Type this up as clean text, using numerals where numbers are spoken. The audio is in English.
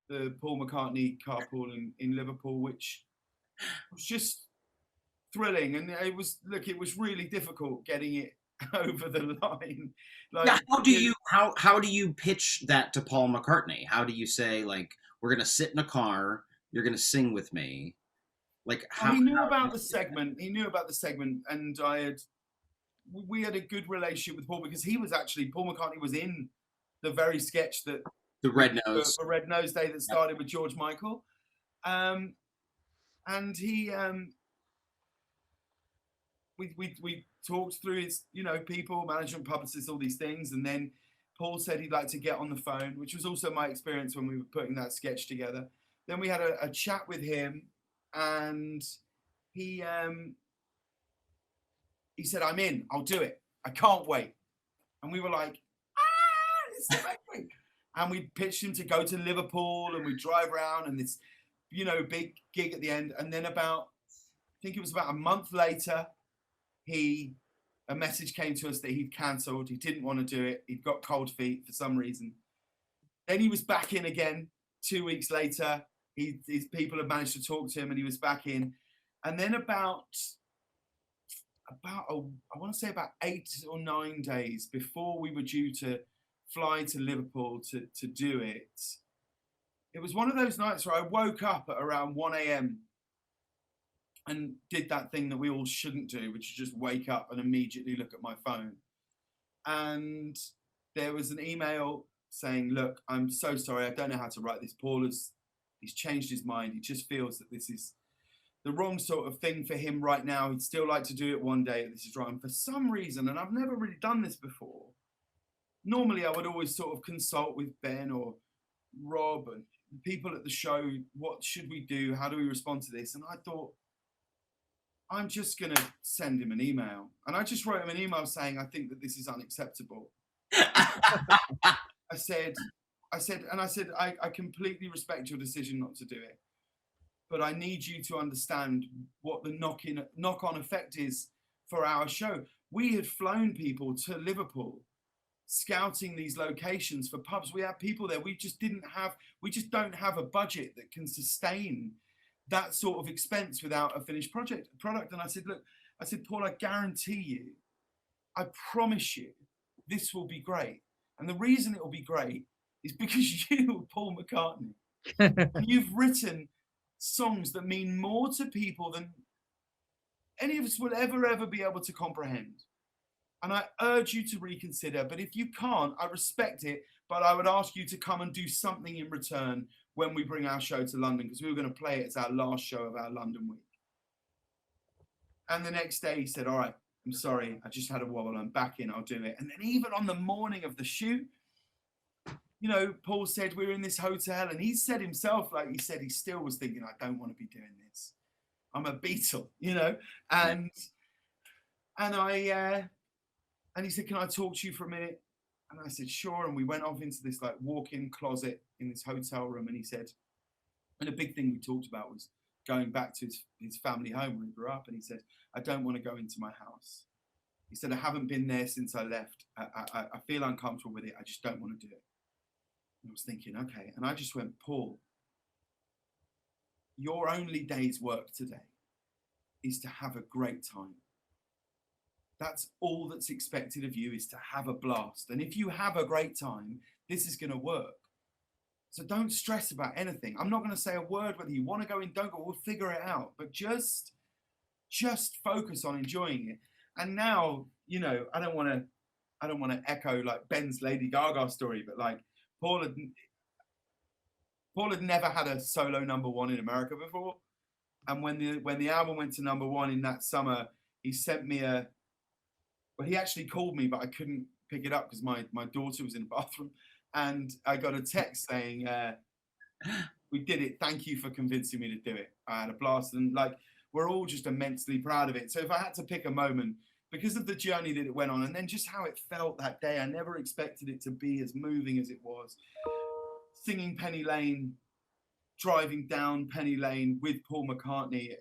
the Paul McCartney carpool in Liverpool, which was just thrilling. And it was really difficult getting it over the line. Now, Like, how do you pitch that to Paul McCartney? How do you say, like, we're gonna sit in a car, you're gonna sing with me? Like, well, how he knew do about you the do that? segment. He knew about the segment, and we had a good relationship with Paul because he was actually Paul McCartney was in the very sketch that The we red nose. for Red Nose Day that Yep. started with George Michael, um, and we talked through his people, management, publicists, all these things, and then Paul said he'd like to get on the phone, which was also my experience when we were putting that sketch together. Then we had a chat with him, and he he said, "I'm in. I'll do it. I can't wait." And we were like, it's amazing. And we pitched him to go to Liverpool, and we drive around, and this, big gig at the end. And then I think it was about a month later, a message came to us that he'd cancelled. He didn't want to do it. He'd got cold feet for some reason. Then he was back in again 2 weeks later. His people had managed to talk to him, and he was back in. And then I want to say about 8 or 9 days before we were due to fly to Liverpool to do it, it was one of those nights where I woke up at around 1 a.m. and did that thing that we all shouldn't do, which is just wake up and immediately look at my phone. And there was an email saying, "Look, I'm so sorry. I don't know how to write this. He's changed his mind. He just feels that this is the wrong sort of thing for him right now. He'd still like to do it one day. This is right." And for some reason, and I've never really done this before, normally I would always sort of consult with Ben or Rob and people at the show. What should we do? How do we respond to this? And I thought, I'm just going to send him an email. And I just wrote him an email saying, "I think that this is unacceptable." I said, I completely respect your decision not to do it, but I need you to understand what the knock-on effect is for our show. We had flown people to Liverpool, scouting these locations for pubs. We had people there. We just don't have a budget that can sustain that sort of expense without a finished product. And I said, "Look," I said, "Paul, I guarantee you, I promise you, this will be great. And the reason it will be great is because you, Paul McCartney, you've written songs that mean more to people than any of us will ever be able to comprehend. And I urge you to reconsider. But if you can't, I respect it. But I would ask you to come and do something in return when we bring our show to London, because we were going to play it as our last show of our London week." And the next day he said, "All right, I'm sorry. I just had a wobble. I'm back in. I'll do it." And then even on the morning of the shoot, Paul said we were in this hotel, and he said himself, like he said, he still was thinking, "I don't want to be doing this. I'm a Beatle," Yeah. and and he said, "Can I talk to you for a minute?" And I said, "Sure." And we went off into this like walk-in closet in this hotel room, and he said, and a big thing we talked about was going back to his family home where he grew up. And he said, "I don't want to go into my house." He said, "I haven't been there since I left. I feel uncomfortable with it. I just don't want to do it." And I was thinking, okay. And I just went, "Paul, your only day's work today is to have a great time. That's all that's expected of you, is to have a blast. And if you have a great time, this is going to work. So don't stress about anything. I'm not going to say a word whether you want to go in, don't go. We'll figure it out. But just focus on enjoying it." And now, I don't want to echo like Ben's Lady Gaga story, but like Paul had never had a solo number one in America before. And when the album went to number one in that summer, he sent me he actually called me, but I couldn't pick it up because my daughter was in the bathroom. And I got a text saying, "We did it. Thank you for convincing me to do it. I had a blast." And like, we're all just immensely proud of it. So if I had to pick a moment, because of the journey that it went on, and then just how it felt that day, I never expected it to be as moving as it was. Singing Penny Lane, driving down Penny Lane with Paul McCartney,